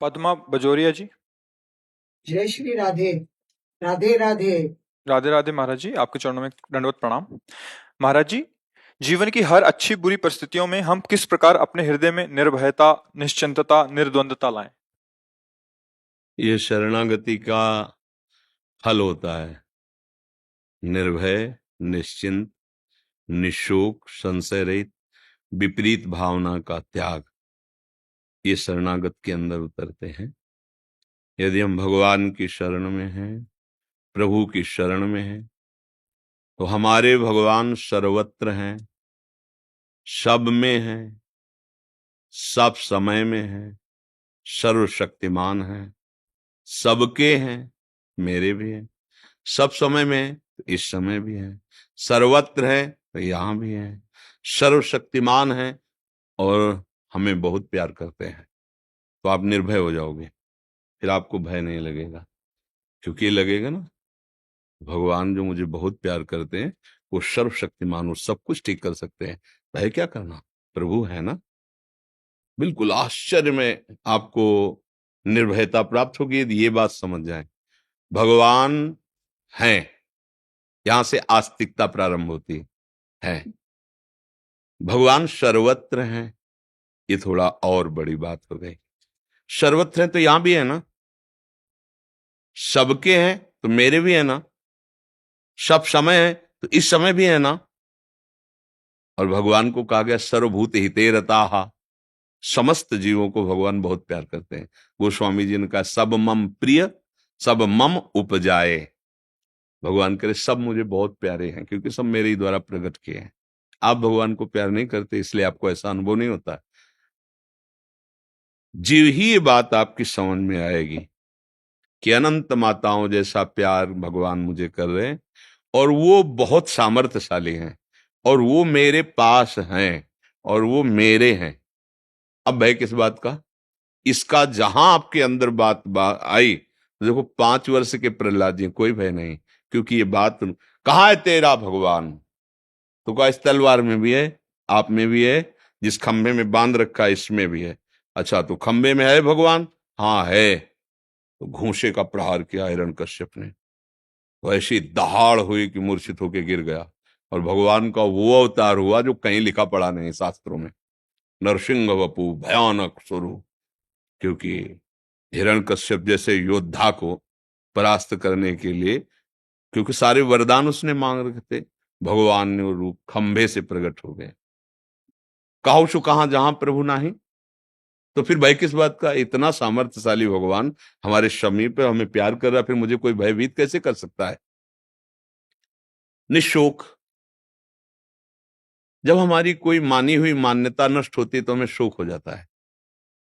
पद्मा बजोरिया जी। जय श्री राधे। राधे राधे। राधे राधे महाराज जी, आपके चरणों में दंडवत प्रणाम। महाराज जी, जीवन की हर अच्छी बुरी परिस्थितियों में हम किस प्रकार अपने हृदय में निर्भयता, निश्चिंतता, निर्द्वंदता लाएं? ये शरणागति का फल होता है। निर्भय, निश्चिंत, निशोक, संशय रहित, विपरीत भावना का त्याग, ये शरणागत के अंदर उतरते हैं। यदि हम भगवान की शरण में हैं, प्रभु की शरण में हैं, तो हमारे भगवान सर्वत्र हैं, सब में हैं, सब समय में हैं, सर्वशक्तिमान हैं, सबके हैं, मेरे भी हैं। सब समय में है तो इस समय भी है, सर्वत्र है तो यहां भी है, सर्वशक्तिमान है और हमें बहुत प्यार करते हैं। तो आप निर्भय हो जाओगे, फिर आपको भय नहीं लगेगा। क्योंकि ये लगेगा ना, भगवान जो मुझे बहुत प्यार करते हैं वो सर्वशक्तिमान, वो सब कुछ ठीक कर सकते हैं, भय क्या करना, प्रभु है ना। बिल्कुल आश्चर्य में आपको निर्भयता प्राप्त होगी यदि ये बात समझ जाए, भगवान हैं। यहां से आस्तिकता प्रारंभ होती है। भगवान सर्वत्र हैं, ये थोड़ा और बड़ी बात हो गई। सर्वत्र हैं तो यहां भी है ना, सबके हैं तो मेरे भी है ना, सब समय है तो इस समय भी है ना। और भगवान को कहा गया सर्वभूत हिते रताहा, समस्त जीवों को भगवान बहुत प्यार करते हैं। गोस्वामी जी ने कहा सब मम प्रिय, सब मम उपजाए। भगवान करे सब मुझे बहुत प्यारे हैं क्योंकि सब मेरे ही द्वारा प्रकट किए हैं। आप भगवान को प्यार नहीं करते, इसलिए आपको ऐसा अनुभव नहीं होता। जीव ही ये बात आपकी समझ में आएगी कि अनंत माताओं जैसा प्यार भगवान मुझे कर रहे हैं और वो बहुत सामर्थ्यशाली हैं और वो मेरे पास हैं और वो मेरे हैं। अब भय किस बात का, इसका जहां आपके अंदर बात आई, देखो 5 वर्ष के प्रहलाद जी, कोई भय नहीं, क्योंकि ये बात कहाँ है तेरा भगवान। तो कहा इस तलवार में भी है, आप में भी है, जिस खंभे में बांध रखा है इसमें भी है। अच्छा, तो खंभे में है भगवान, हाँ है। तो घूंसे का प्रहार किया हिरण्यकश्यप ने, तो ऐसी दहाड़ हुई कि मूर्छित होकर गिर गया। और भगवान का वो अवतार हुआ जो कहीं लिखा पड़ा नहीं शास्त्रों में, नरसिंह वपु, भयानक स्वरूप। क्योंकि हिरण्यकश्यप जैसे योद्धा को परास्त करने के लिए, क्योंकि सारे वरदान उसने मांग रखे थे, भगवान ने वो रूप खंभे से प्रकट हो गए। कहो सु कहां जहां प्रभु नाही। तो फिर भय किस बात का, इतना सामर्थ्यशाली भगवान हमारे समीप है, हमें प्यार कर रहा है, फिर मुझे कोई भयभीत कैसे कर सकता है। निशोक, जब हमारी कोई मानी हुई मान्यता नष्ट होती है तो हमें शोक हो जाता है।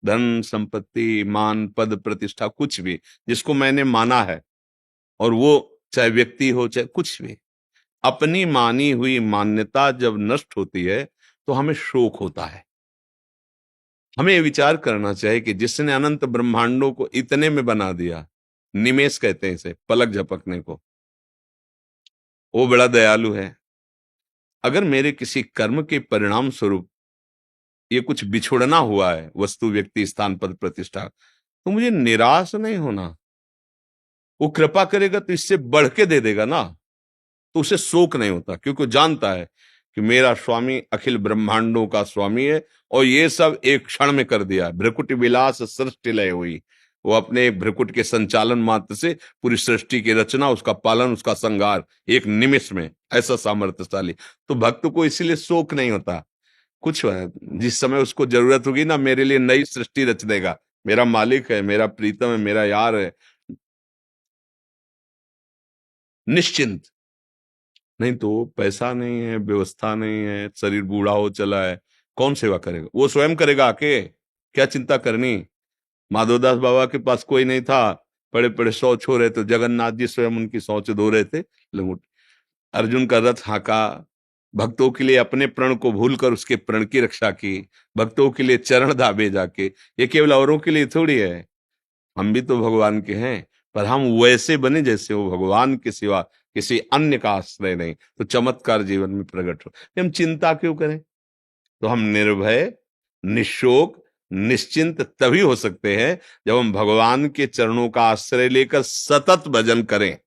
धन संपत्ति मान पद प्रतिष्ठा कुछ भी जिसको मैंने माना है, और वो चाहे व्यक्ति हो चाहे कुछ भी, अपनी मानी हुई मान्यता जब नष्ट होती है तो हमें शोक होता है। हमें ये विचार करना चाहिए कि जिसने अनंत ब्रह्मांडों को इतने में बना दिया, निमेष कहते हैं इसे, पलक झपकने को, वो बड़ा दयालु है। अगर मेरे किसी कर्म के परिणाम स्वरूप ये कुछ बिछुड़ना हुआ है, वस्तु व्यक्ति स्थान पद प्रतिष्ठा, तो मुझे निराश नहीं होना। वो कृपा करेगा तो इससे बढ़ के दे देगा ना, तो उसे शोक नहीं होता, क्योंकि वो जानता है कि मेरा स्वामी अखिल ब्रह्मांडों का स्वामी है और ये सब एक क्षण में कर दिया। भ्रकुट विलास सृष्टि लय हुई, वो अपने भ्रकुट के संचालन मात्र से पूरी सृष्टि की रचना, उसका पालन, उसका संहार एक निमिष में, ऐसा सामर्थ्यशाली। तो भक्त को इसीलिए शोक नहीं होता। कुछ जिस समय उसको जरूरत होगी ना, मेरे लिए नई सृष्टि रच देगा, मेरा मालिक है, मेरा प्रीतम है, मेरा यार है। निश्चिंत, नहीं तो पैसा नहीं है, व्यवस्था नहीं है, शरीर बूढ़ा हो चला है, कौन सेवा करेगा, वो स्वयं करेगा आके, क्या चिंता करनी। माधवदास बाबा के पास कोई नहीं था, बड़े बड़े शौच हो रहे थे, जगन्नाथ जी स्वयं उनकी शौच धो रहे थे, लंगोट। अर्जुन का रथ हाँका, भक्तों के लिए अपने प्रण को भूलकर उसके प्रण की रक्षा की, भक्तों के लिए चरण दाबे जाके। ये केवल औरों के लिए थोड़ी है, हम भी तो भगवान के हैं, पर हम वैसे बने जैसे वो भगवान के सिवा किसी अन्य का आश्रय नहीं, तो चमत्कार जीवन में प्रकट हो। हम चिंता क्यों करें। तो हम निर्भय, निशोक, निश्चिंत तभी हो सकते हैं जब हम भगवान के चरणों का आश्रय लेकर सतत भजन करें।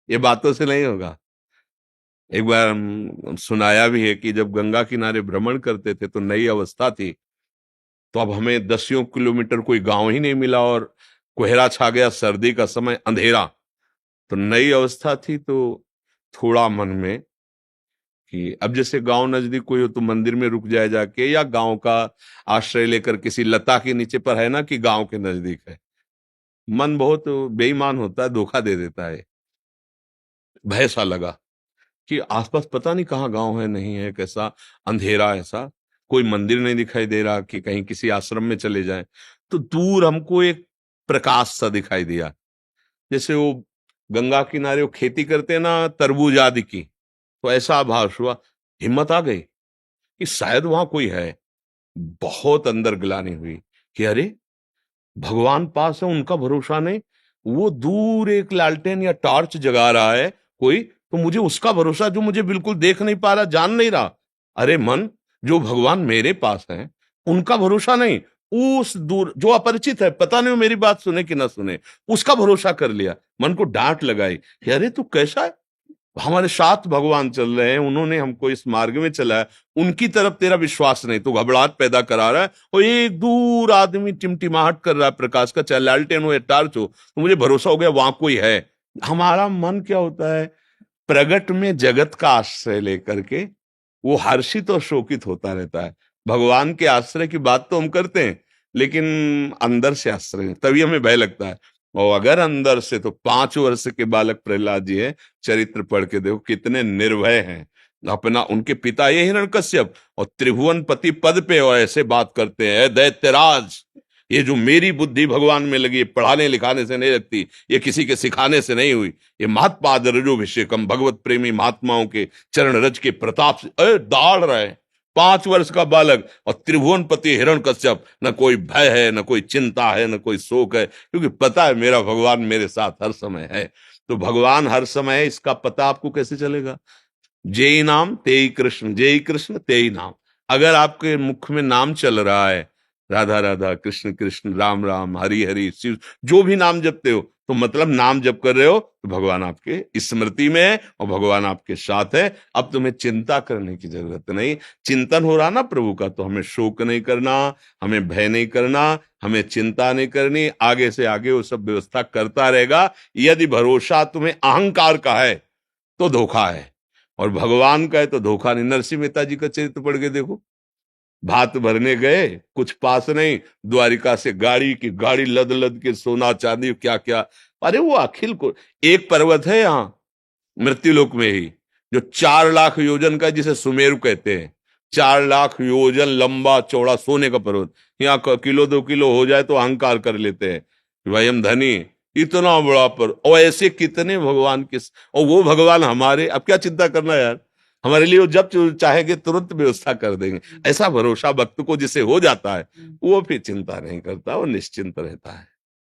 ये बातों से नहीं होगा। एक बार सुनाया भी है कि जब गंगा किनारे भ्रमण करते थे तो नई अवस्था थी, तो अब हमें 10 किलोमीटर कोई गांव ही नहीं मिला और कोहरा छा गया, सर्दी का समय, अंधेरा। तो नई अवस्था थी तो थोड़ा मन में कि अब जैसे गांव नजदीक कोई हो तो मंदिर में रुक जाए जाके, या गांव का आश्रय लेकर किसी लता के नीचे, पर है ना कि गांव के नजदीक है। मन बहुत बेईमान होता है, धोखा दे देता है। भय सा लगा कि आसपास पता नहीं कहाँ गांव है, नहीं है, कैसा अंधेरा, ऐसा कोई मंदिर नहीं दिखाई दे रहा कि कहीं किसी आश्रम में चले जाएं। तो दूर हमको एक प्रकाश सा दिखाई दिया, जैसे वो गंगा किनारे वो खेती करते हैं ना तरबूज आदि की, तो ऐसा आभास हुआ। हिम्मत आ गई कि शायद वहां कोई है। बहुत अंदर ग्लानि हुई कि अरे भगवान पास है, उनका भरोसा नहीं। वो दूर एक लालटेन या टॉर्च जगा रहा है कोई, तो मुझे उसका भरोसा जो मुझे बिल्कुल देख नहीं पा रहा, जान नहीं रहा। अरे मन, जो भगवान मेरे पास है उनका भरोसा नहीं, उस दूर जो अपरिचित है, पता नहीं वो मेरी बात सुने कि ना सुने, उसका भरोसा कर लिया। मन को डांट लगाई कि अरे तू कैसा है, हमारे साथ भगवान चल रहे हैं, उन्होंने हमको इस मार्ग में चलाया, उनकी तरफ तेरा विश्वास नहीं, तो घबराहट पैदा करा रहा है। और एक दूर आदमी टिमटिमाहट कर रहा है प्रकाश का, चाहे लालटेन हो या टार्च हो, तो मुझे भरोसा हो गया वहां कोई है। हमारा मन क्या होता है, प्रगट में जगत का आश्रय लेकर के वो हर्षित और शोकित होता रहता है। भगवान के आश्रय की बात तो हम करते हैं, लेकिन अंदर से आश्रय नहीं, तभी हमें भय लगता है। और अगर अंदर से, तो 5 वर्ष के बालक प्रहलाद जी है, चरित्र पढ़ के देखो कितने निर्भय हैं। अपना, उनके पिता ये हिरण्यकश्यप और त्रिभुवन पति पद पे और ऐसे बात करते हैं, दैत्यराज, ये जो मेरी बुद्धि भगवान में लगी, पढ़ाने लिखाने से नहीं लगती, ये किसी के सिखाने से नहीं हुई, ये महत्पाद रजोभिषेकम, भगवत प्रेमी महात्माओं के चरण रज के प्रताप से दौड़ रहे हैं। 5 वर्ष का बालक और त्रिभुवनपति हिरण्यकश्यप, न कोई भय है, न कोई चिंता है, न कोई शोक है, क्योंकि पता है मेरा भगवान मेरे साथ हर समय है। तो भगवान हर समय है, इसका पता आपको कैसे चलेगा? जेई नाम तेई कृष्ण, जेई कृष्ण तेई नाम। अगर आपके मुख में नाम चल रहा है, राधा राधा, कृष्ण कृष्ण, राम राम, हरि हरि, शिव, जो भी नाम जपते हो, तो मतलब नाम जप कर रहे हो तो भगवान आपके स्मृति में है और भगवान आपके साथ है। अब तुम्हें चिंता करने की जरूरत नहीं। चिंतन हो रहा ना प्रभु का, तो हमें शोक नहीं करना, हमें भय नहीं करना, हमें चिंता नहीं करनी। आगे से आगे वो सब व्यवस्था करता रहेगा। यदि भरोसा तुम्हें अहंकार का है तो धोखा है, और भगवान का है तो धोखा नहीं। नरसिंह मेहता जी का चरित्र पढ़ के देखो, भात भरने गए, कुछ पास नहीं, द्वारिका से गाड़ी की गाड़ी लद लद के सोना चांदी क्या क्या। अरे वो अखिल को, एक पर्वत है यहाँ मृत्युलोक में ही जो 4 लाख योजन का, जिसे सुमेरु कहते हैं, 4 लाख योजन लंबा चौड़ा सोने का पर्वत। यहाँ किलो 2 किलो हो जाए तो अहंकार कर लेते हैं कि भाई हम धनी, इतना बड़ा पर। और ऐसे कितने भगवान के, और वो भगवान हमारे, अब क्या चिंता करना यार, हमारे लिए वो जब चाहेंगे तुरंत व्यवस्था कर देंगे। ऐसा भरोसा भक्त को जिसे हो जाता है, वो फिर चिंता नहीं करता, वो निश्चिंत रहता है।